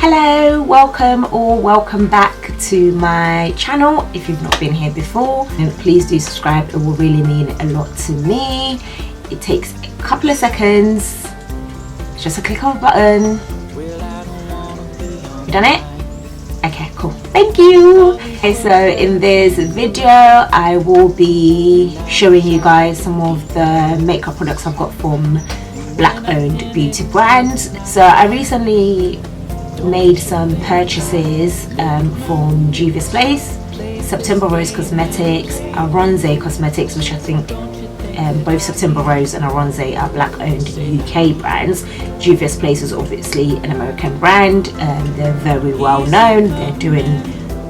Hello, welcome back to my channel. If you've not been here before, then please do subscribe. It will really mean a lot to me. It takes a couple of seconds, just a click of a button. You done it? Okay, cool, thank you. Okay, so in this video I will be showing you guys some of the makeup products I've got from black owned beauty brands. So I recently made some purchases from Juvia's Place, September Rose Cosmetics, Aronse Cosmetics, which I think both September Rose and Aronse are black owned UK brands. Juvia's Place is obviously an American brand. They're very well known, they're doing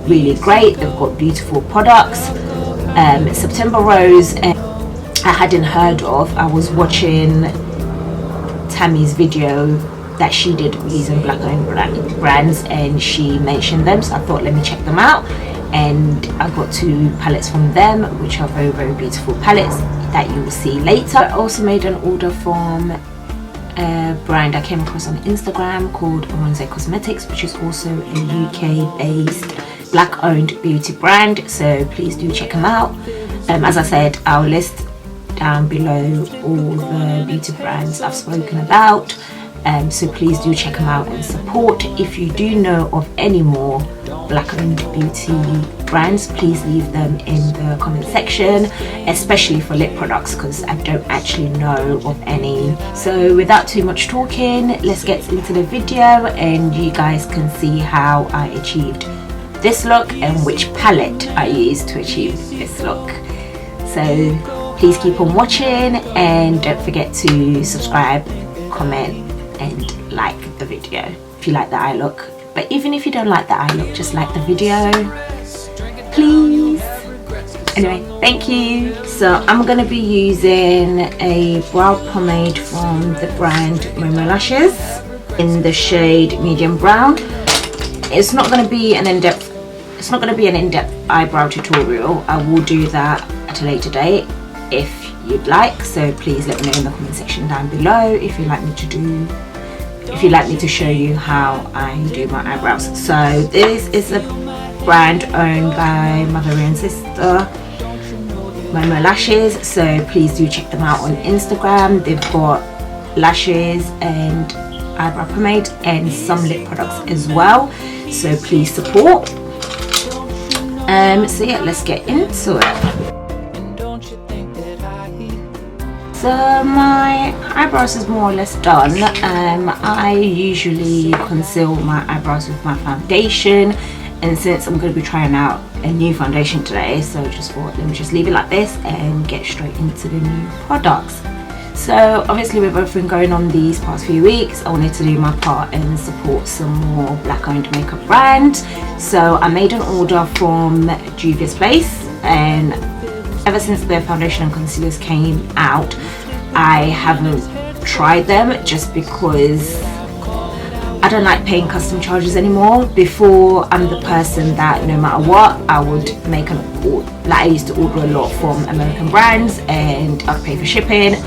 really great, they've got beautiful products. September Rose I hadn't heard of. I was watching Tammy's video that she did using black owned brands and she mentioned them, so I thought let me check them out, and I got 2 palettes from them, which are very beautiful palettes that you will see later. I also made an order from a brand I came across on Instagram called Aronse Cosmetics, which is also a UK based black owned beauty brand, so please do check them out. As I said, I'll list down below all the beauty brands I've spoken about, so please do check them out and support. If you do know of any more black owned beauty brands, please leave them in the comment section, especially for lip products, because I don't actually know of any. So without too much talking, let's get into the video and you guys can see how I achieved this look and which palette I used to achieve this look. So please keep on watching and don't forget to subscribe, comment and like the video if you like the eye look. But even if you don't like the eye look, just like the video, please. Anyway, thank you. So I'm going to be using a brow pomade from the brand Eyelashes in the shade medium brown. It's not going to be an in-depth eyebrow tutorial. I will do that at a later date if you'd like, so please let me know in the comment section down below if you'd like me to show you how I do my eyebrows. So this is a brand owned by mother and sister, Eyelashes, so please do check them out on Instagram. They've got lashes and eyebrow pomade and some lip products as well, so please support. So yeah, let's get into it. So my eyebrows is more or less done. I usually conceal my eyebrows with my foundation, and since I'm going to be trying out a new foundation today, so just thought let me just leave it like this and get straight into the new products. So obviously we've both been going on these past few weeks. I wanted to do my part and support some more black owned makeup brands, so I made an order from Juvia's Place, and ever since their foundation and concealers came out, I haven't tried them just because I don't like paying custom charges anymore. Before, I'm the person that no matter what, I would make I used to order a lot from American brands and I'd pay for shipping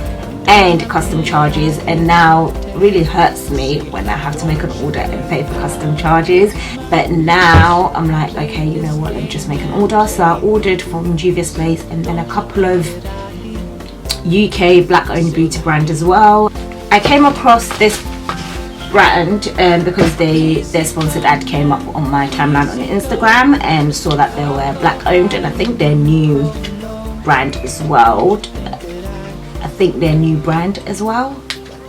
and custom charges, and now it really hurts me when I have to make an order and pay for custom charges. But now I'm like, okay, you know what, let me just make an order. So I ordered from Juvia's Place and then a couple of UK black owned beauty brand as well. I came across this brand because their sponsored ad came up on my timeline on Instagram, and saw that they were black owned, and I think their new brand as well.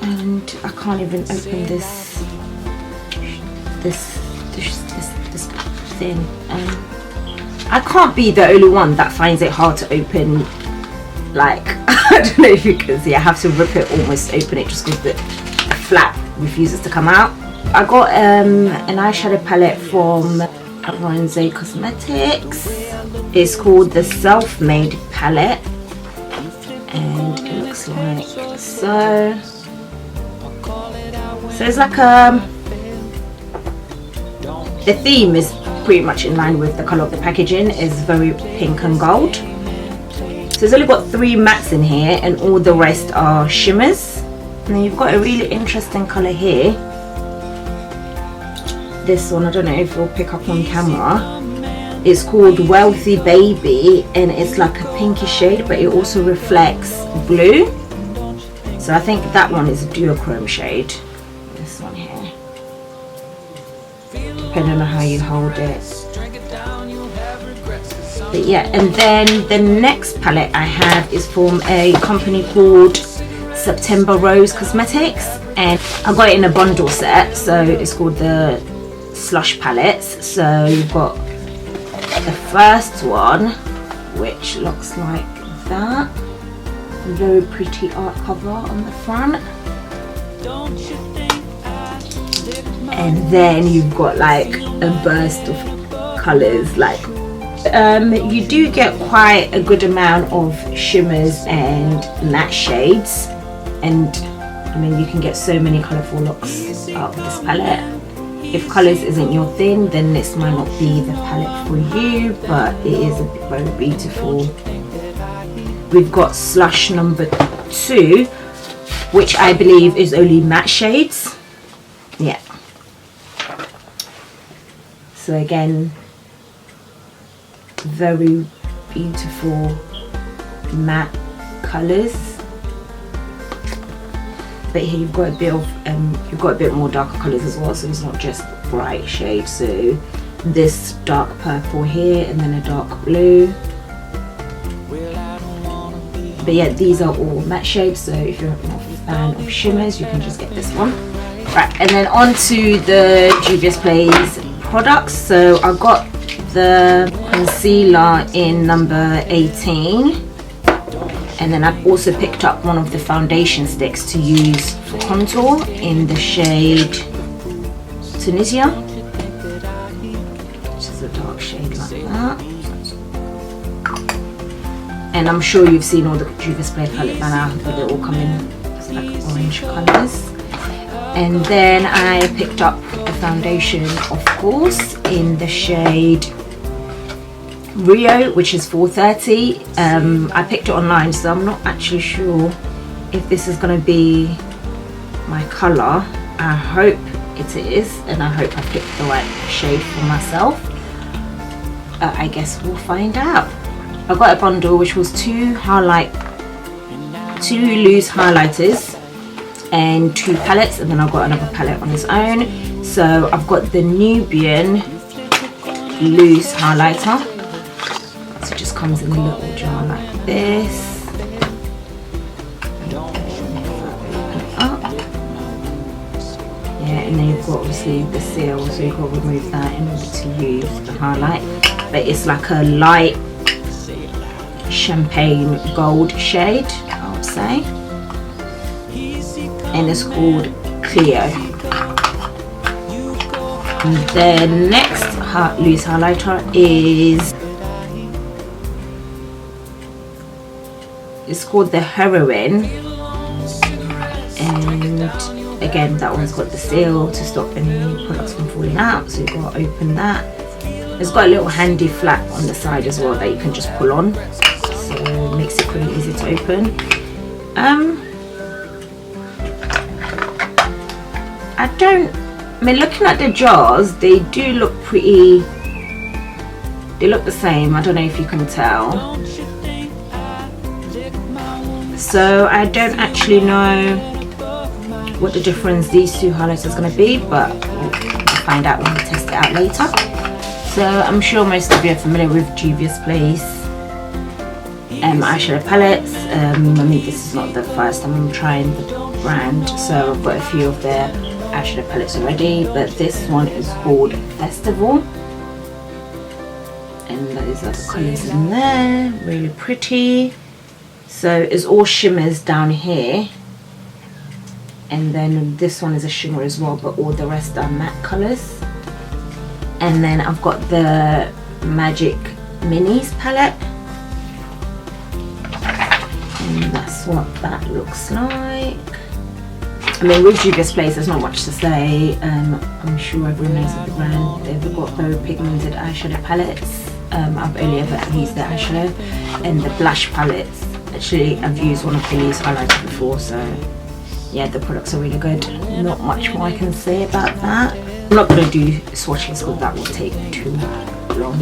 And I can't even open this thing. I can't be the only one that finds it hard to open. Like, I don't know if you can see, I have to rip it almost open it just because the flap refuses to come out. I got an eyeshadow palette from Aronse Cosmetics. It's called the Self-Made Palette, and it looks like so. So it's like the theme is pretty much in line with the color of the packaging. Is very pink and gold. So it's only got 3 mattes in here and all the rest are shimmers. And then you've got a really interesting color here. this one. I don't know if you'll pick up on camera. It's called Wealthy Baby, and it's like a pinky shade, but it also reflects blue. So I think that one is a duochrome shade. This one here, depending on how you hold it. But yeah, and then the next palette I have is from a company called September Rose Cosmetics, and I got it in a bundle set. So it's called the Slush Palettes. So you've got the first one, which looks like that. Very pretty art cover on the front. And then you've got like a burst of colors. Like you do get quite a good amount of shimmers and matte shades, and I mean you can get so many colourful looks out of this palette. If colours isn't your thing, then this might not be the palette for you, but it is very beautiful. We've got Slush number 2, which I believe is only matte shades. Yeah. So again, very beautiful matte colours. But here you've got a bit more darker colours as well, so it's not just bright shades. So this dark purple here, and then a dark blue. But yeah, these are all matte shades, so if you're not a fan of shimmers, you can just get this one. Right, and then on to the Juvia's Place products. So I got the concealer in number 18. And then I've also picked up one of the foundation sticks to use for contour in the shade Tunisia, which is a dark shade like that. And I'm sure you've seen all the Juvia's Place palette by now, but they all come in like orange colours. And then I picked up the foundation, of course, in the shade Rio, which is 430. I picked it online, so I'm not actually sure if this is going to be my colour. I hope it is, and I hope I picked the right shade for myself. I guess we'll find out. I got a bundle which was two loose highlighters and 2 palettes, and then I got another palette on its own. So I've got the Nubian loose highlighter. So it just comes in a little jar like this. Yeah, and then you've got obviously the seal, so you've got to remove that in order to use the highlight. But it's like a light champagne gold shade, I would say. And it's called Cleo. And the next loose highlighter is, it's called the Heroine, and again that one's got the seal to stop any products from falling out, so you've got to open that. It's got a little handy flap on the side as well that you can just pull on, so it makes it pretty easy to open. I mean, looking at the jars, they do look pretty, they look the same. I don't know if you can tell. So I don't actually know what the difference these 2 highlighters is going to be, but we'll find out when we test it out later. So I'm sure most of you are familiar with Juvia's Place eyeshadow palettes. I mean, this is not the first time I'm trying the brand, so I've got a few of their eyeshadow palettes already, but this one is called Festival, and those are the colours in there, really pretty. So it's all shimmers down here, and then this one is a shimmer as well, but all the rest are matte colours. And then I've got the Magic Minis palette, and that's what that looks like. I mean, with Juvia's Place there's not much to say. I'm sure everyone knows the brand. They've got very pigmented eyeshadow palettes. I've only ever used the eyeshadow and the blush palettes. Actually, I've used one of the loose highlighters before, so yeah, the products are really good. Not much more I can say about that. I'm not going to do swatches because that will take too long.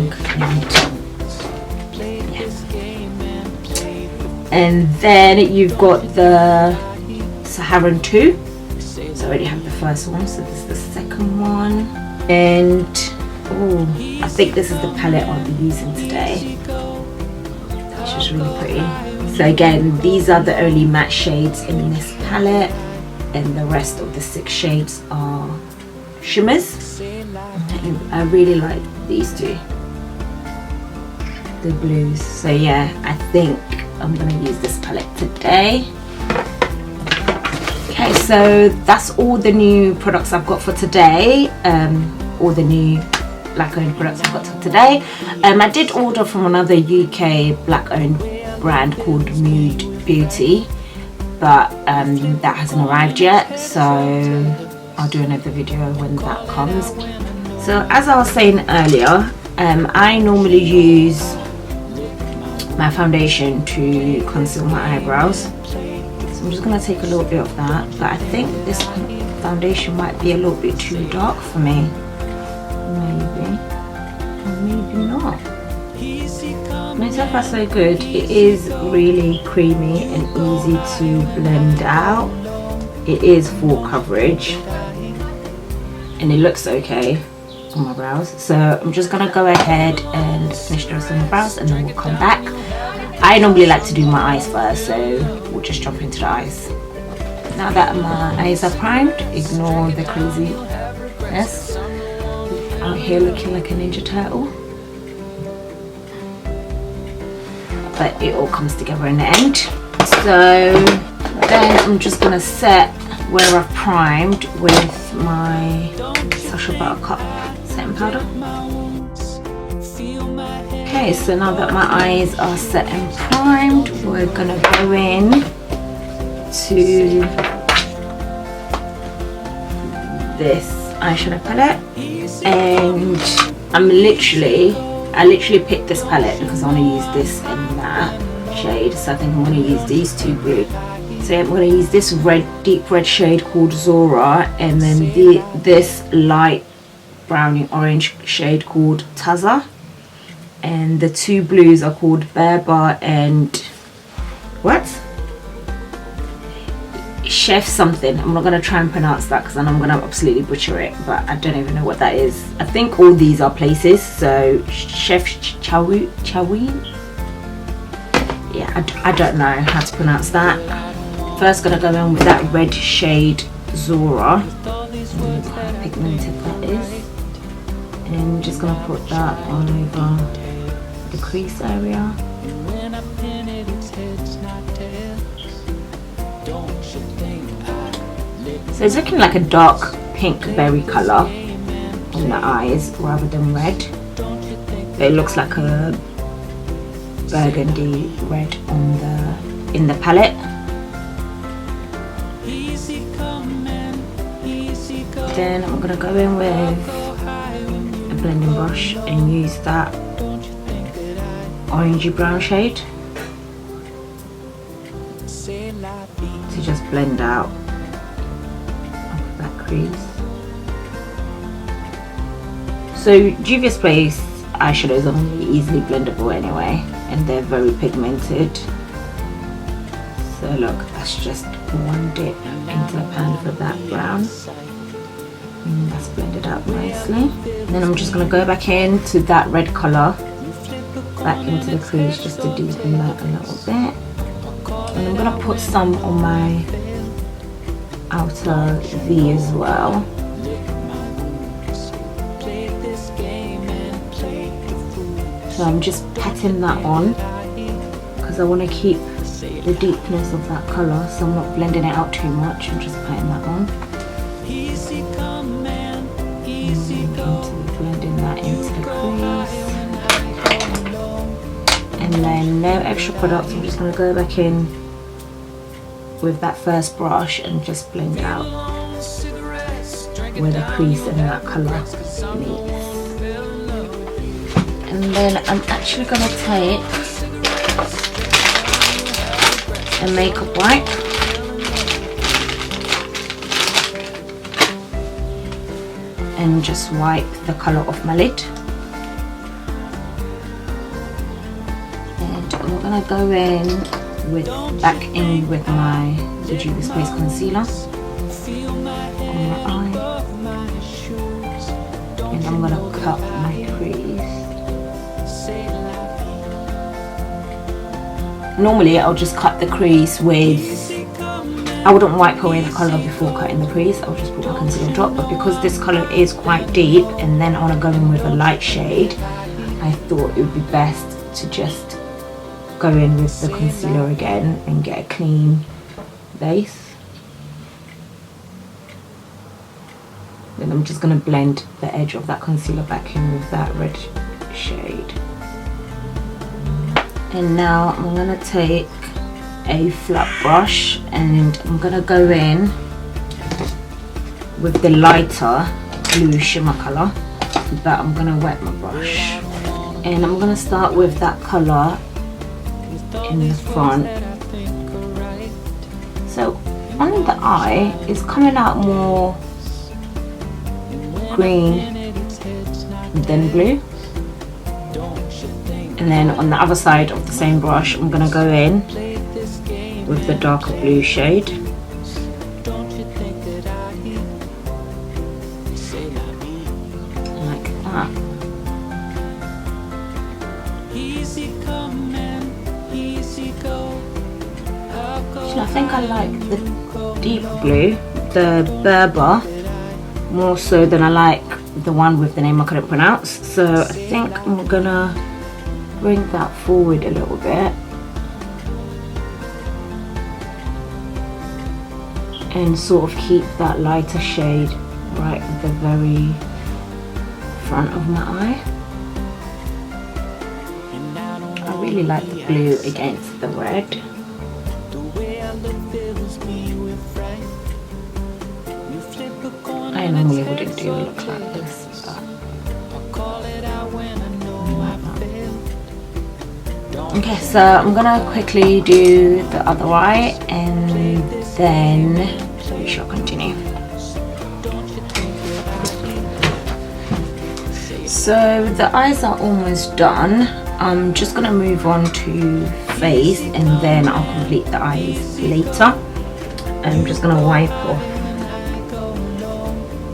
And then you've got the Saharan II. So I already have the first one, so this is the second one. And oh, I think this is the palette I'll be using today, which is really pretty. So again, these are the only matte shades in this palette, and the rest of the 6 shades are shimmers. I really like these two, the blues. So yeah, I think I'm gonna use this palette today. Okay, so that's all the new products I've got for today. All the new black owned products I've got for today. I did order from another UK black owned brand called Mood Beauty, but that hasn't arrived yet, so I'll do another video when that comes. So as I was saying earlier, I normally use my foundation to conceal my eyebrows. I'm just going to take a little bit of that, but I think this foundation might be a little bit too dark for me. Maybe, or maybe not. No, so far so good. It is really creamy and easy to blend out. It is full coverage, and it looks okay on my brows. So I'm just going to go ahead and finish dressing my brows, and then we'll come back. I normally like to do my eyes first, so we'll just jump into the eyes. Now that my eyes are primed, ignore the craziness. Out here looking like a Ninja Turtle. But it all comes together in the end. So then I'm just going to set where I've primed with my Sacha Buttercup setting powder. Okay, so now that my eyes are set and primed, we're gonna go in to this eyeshadow palette, and I literally picked this palette because I want to use this in that shade. So I think I'm going to use these two groups. So I'm going to use this deep red shade called Zora, and then this light browning orange shade called Taza. And the two blues are called Berber and what? Chef something. I'm not going to try and pronounce that because then I'm going to absolutely butcher it, but I don't even know what that is. I think all these are places. So cefsY. Yeah, I don't know how to pronounce that. First going to go in with that red shade Zora. How pigmented that is. And I'm just going to put that all over the crease area. So it's looking like a dark pink berry colour on the eyes rather than red. But it looks like a burgundy red on in the palette. Then I'm gonna go in with a blending brush and use that orangey brown shade to just blend out that crease. So Juvia's Place eyeshadows are really easily blendable anyway, and they're very pigmented. So look, that's just one dip into the pan for that brown. And that's blended out nicely. And then I'm just going to go back into that red colour, back into the crease just to deepen that a little bit. And I'm going to put some on my outer V as well. So I'm just patting that on because I want to keep the deepness of that colour, so I'm not blending it out too much. I'm just patting that on. Blending that into the crease. And then no extra product, I'm just going to go back in with that first brush and just blend out where the crease and that colour meets. And then I'm actually going to take a makeup wipe and just wipe the colour off my lid. And I'm gonna go back in with my Juvia's Place concealer on my eye, and I'm gonna cut my crease. Normally I'll just cut the crease with, I wouldn't wipe away the colour before cutting the crease, I'll just put my concealer on top, but because this colour is quite deep and then I want to go in with a light shade, I thought it would be best to just go in with the concealer again and get a clean base. Then I'm just going to blend the edge of that concealer back in with that red shade. And now I'm going to take a flat brush and I'm going to go in with the lighter blue shimmer colour. With that I'm going to wet my brush. And I'm going to start with that colour in the front. So on the eye it's coming out more green than blue. And then on the other side of the same brush I'm going to go in with the darker blue shade. Like that. Actually, I think I like the deep blue, the Berber, more so than I like the one with the name I couldn't pronounce. So I think I'm gonna bring that forward a little bit and sort of keep that lighter shade right at the very front of my eye. I really like the blue against the red. I normally wouldn't do a look like this, but okay, so I'm gonna quickly do the other eye and then we shall continue. So the eyes are almost done. I'm just gonna move on to face and then I'll complete the eyes later. I'm just gonna wipe off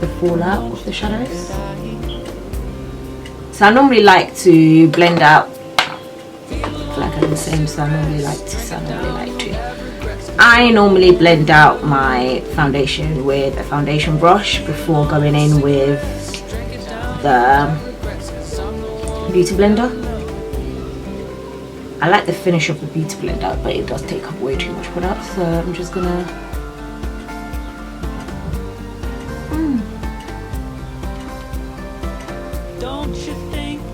the fallout of the shadows. So I normally like to blend out, like I'm the same, so I normally like to. I normally blend out my foundation with a foundation brush before going in with the beauty blender. I like the finish of the beauty blender, but it does take up way too much product, so I'm just gonna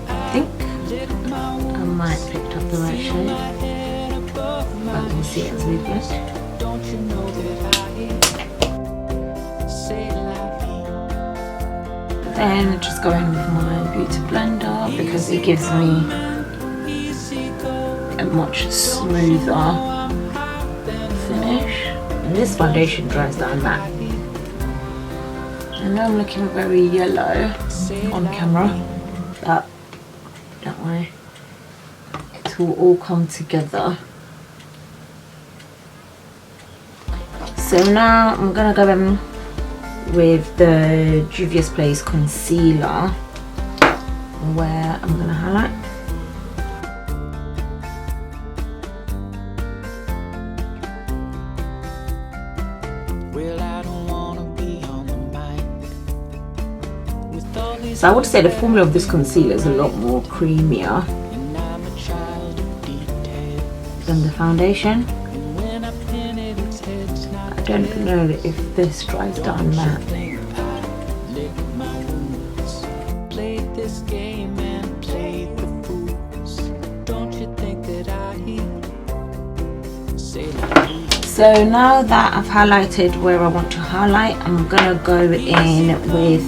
I think I might have picked up the right shade, but we'll see it as we blend. Then just go in with my beauty blender because it gives me a much smoother finish. And this foundation dries down matte. I know I'm looking very yellow on camera, but don't worry, it will all come together. So now I'm gonna go in with the Juvia's Place concealer, where I'm gonna highlight. So I would say the formula of this concealer is a lot more creamier than the foundation. I don't know if this dries down matte. So now that I've highlighted where I want to highlight, I'm gonna go in with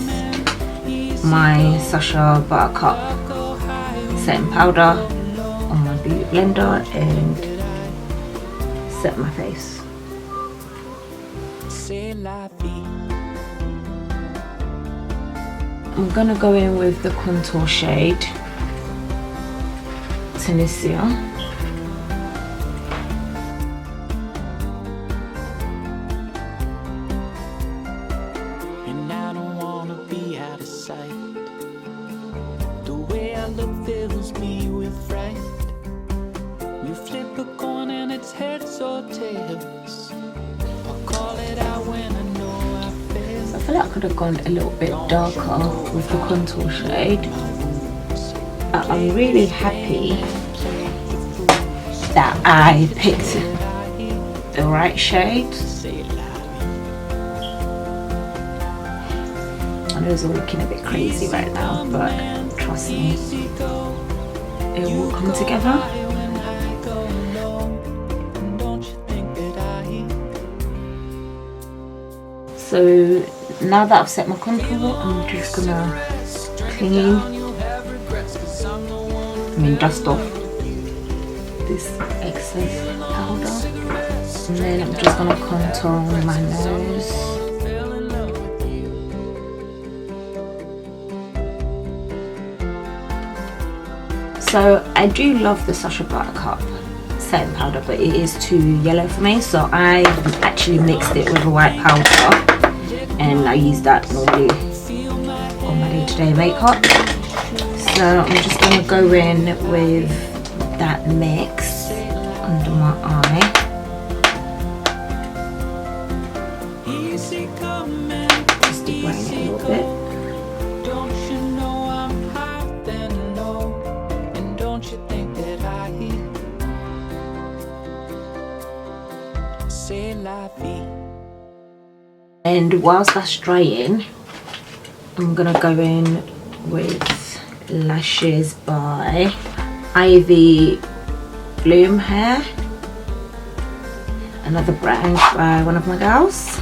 my Sacha Buttercup setting powder on my beauty blender and set my face. I'm gonna go in with the contour shade Tunisia. And I don't wanna be out of sight. The way I look fills me with fright. You flip a coin and it's heads or tails. I'll call it out when I know I failed. I feel like I could have gone a little bit darker with the contour shade. I'm really happy that I picked the right shade. I know it's all looking a bit crazy right now, but trust me, it will come together. So now that I've set my contour, I'm just gonna dust off this excess powder, and then I'm just gonna contour my nose. So I do love the Sacha Buttercup setting powder, but it is too yellow for me, so I actually mixed it with a white powder, and I use that normally on my day-to-day makeup. So I'm just going to go in with that mix under my eye. Just to brighten it a little bit. Don't you know I'm hot and low? And don't you think that I say la vie? And whilst that's drying, I'm going to go in with Lashes by Ivy Bloom Hair, another brand by one of my girls,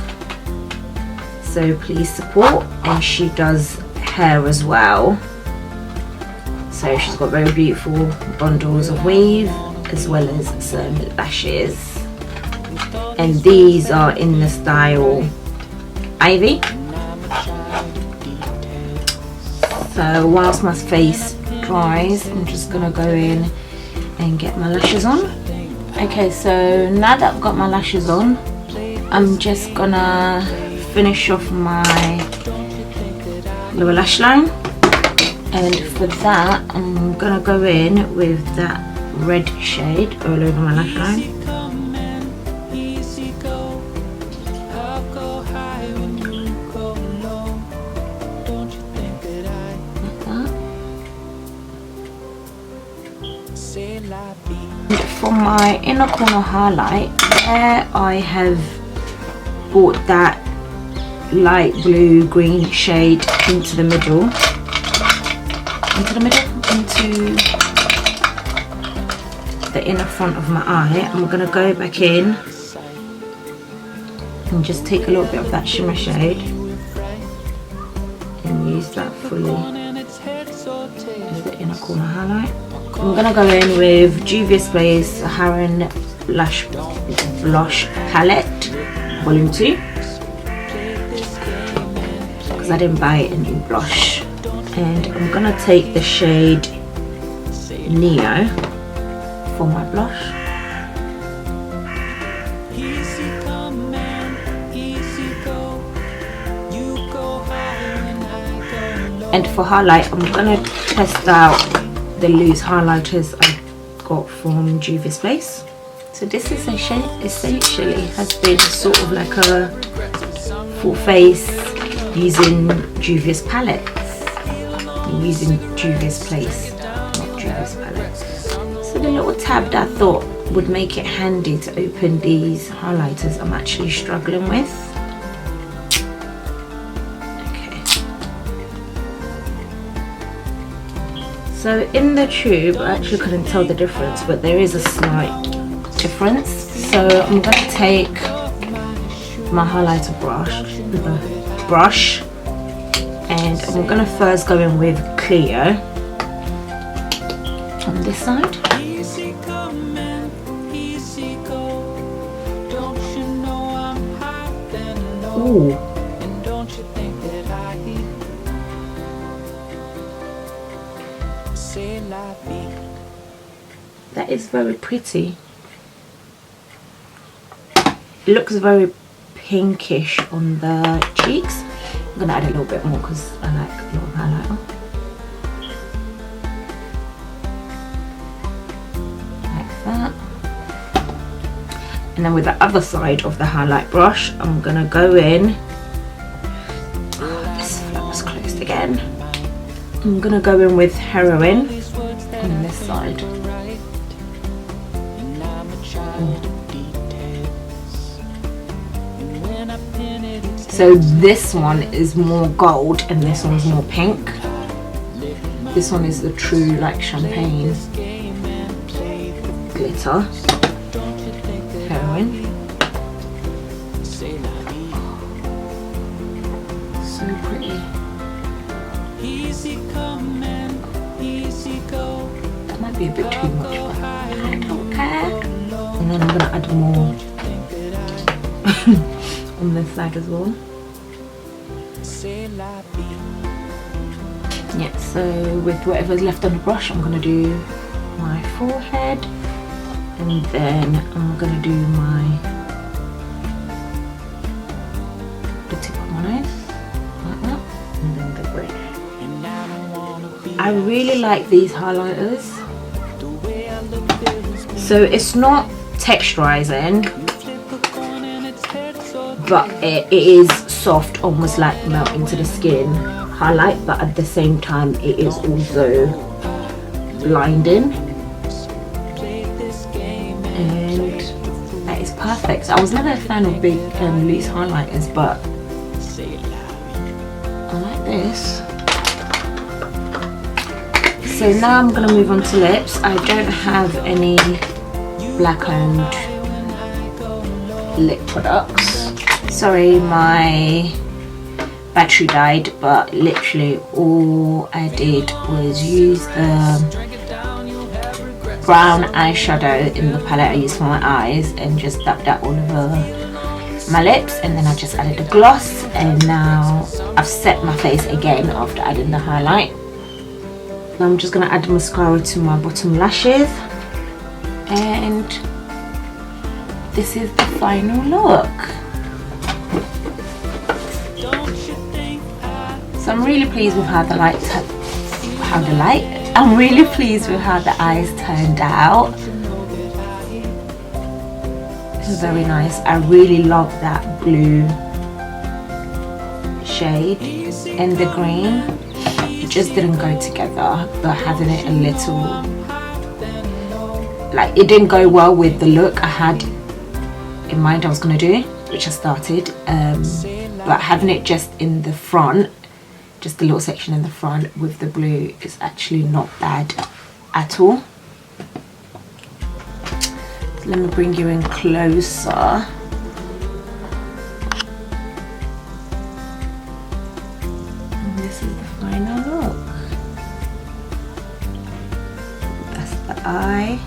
so please support. And she does hair as well, so she's got very beautiful bundles of weave as well as some lashes, and these are in the style Ivy. So whilst my face dries, I'm just gonna go in and get my lashes on. Okay, so now that I've got my lashes on, I'm just gonna finish off my lower lash line, and for that I'm gonna go in with that red shade all over my lash line. For my inner corner highlight, there I have brought that light blue green shade into the middle, into the inner front of my eye. I'm going to go back in and just take a little bit of that shimmer shade and use that fully as the inner corner highlight. I'm going to go in with Juvia's Place Saharan Blush Palette Volume 2, because I didn't buy a new blush. And I'm going to take the shade Neo for my blush. And for highlight, I'm going to test out the loose highlighters I got from Juvia's Place. So this is a shade, essentially has been sort of like a full face using Juvia's palettes, using Juvia's Place, not Juvia's Palette. So the little tab that I thought would make it handy to open these highlighters, I'm actually struggling with. So in the tube, I actually couldn't tell the difference, but there is a slight difference. So I'm going to take my highlighter brush, and I'm going to first go in with Cleo on this side. Ooh. That is very pretty. It looks very pinkish on the cheeks. I'm gonna add a little bit more because I like a little highlighter. Like that. And then with the other side of the highlight brush, I'm gonna go in. Oh, this flap was closed again. I'm gonna go in with Heroin on this side. So this one is more gold and this one's more pink. This one is the true like champagne glitter. Heroin. So pretty. That might be a bit too much, but I don't care. And then I'm gonna add more on this side as well. Yeah, so with whatever's left on the brush, I'm gonna do my forehead, and then I'm gonna do the tip of my nose, like that, and then the bridge. I really like these highlighters. So it's not texturizing, but it is soft, almost like melt into the skin highlight, but at the same time it is also blinding, and that is perfect. I was never a fan of big loose highlighters, but I like this. So now I'm going to move on to lips. I don't have any black owned lip products. Sorry, my battery died, but literally all I did was use the brown eyeshadow in the palette I use for my eyes and just dabbed that all over my lips, and then I just added a gloss, and now I've set my face again after adding the highlight. Now I'm just going to add mascara to my bottom lashes, and this is the final look. So I'm really pleased with how I'm really pleased with how the eyes turned out. It's very nice. I really love that blue shade and the green. It just didn't go together, but having it a little, like, it didn't go well with the look I had in mind I was going to do, which I started, but having it just in the front, just the little section in the front with the blue, is actually not bad at all. So let me bring you in closer. And this is the final look. That's the eye.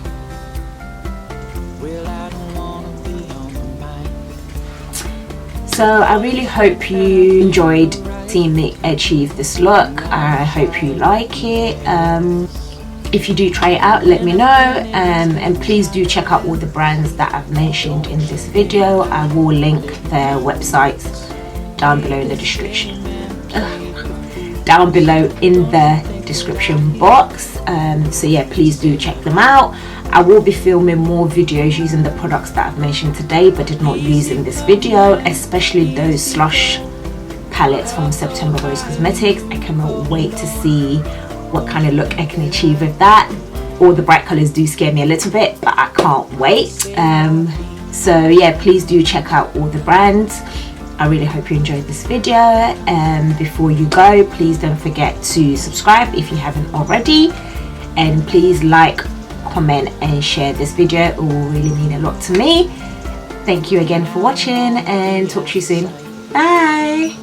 So I really hope you enjoyed seeing me achieve this look. I hope you like it. If you do try it out, let me know, and please do check out all the brands that I've mentioned in this video. I will link their websites down below in the description box. So yeah, please do check them out. I will be filming more videos using the products that I've mentioned today but did not use in this video, especially those Slush palettes from Saharan Blush Cosmetics. I cannot wait to see what kind of look I can achieve with that. All the bright colors do scare me a little bit, but I can't wait. So yeah, please do check out all the brands. I really hope you enjoyed this video. Before you go, please don't forget to subscribe if you haven't already, and please like, comment and share this video. It will really mean a lot to me. Thank you again for watching, and talk to you soon. Bye.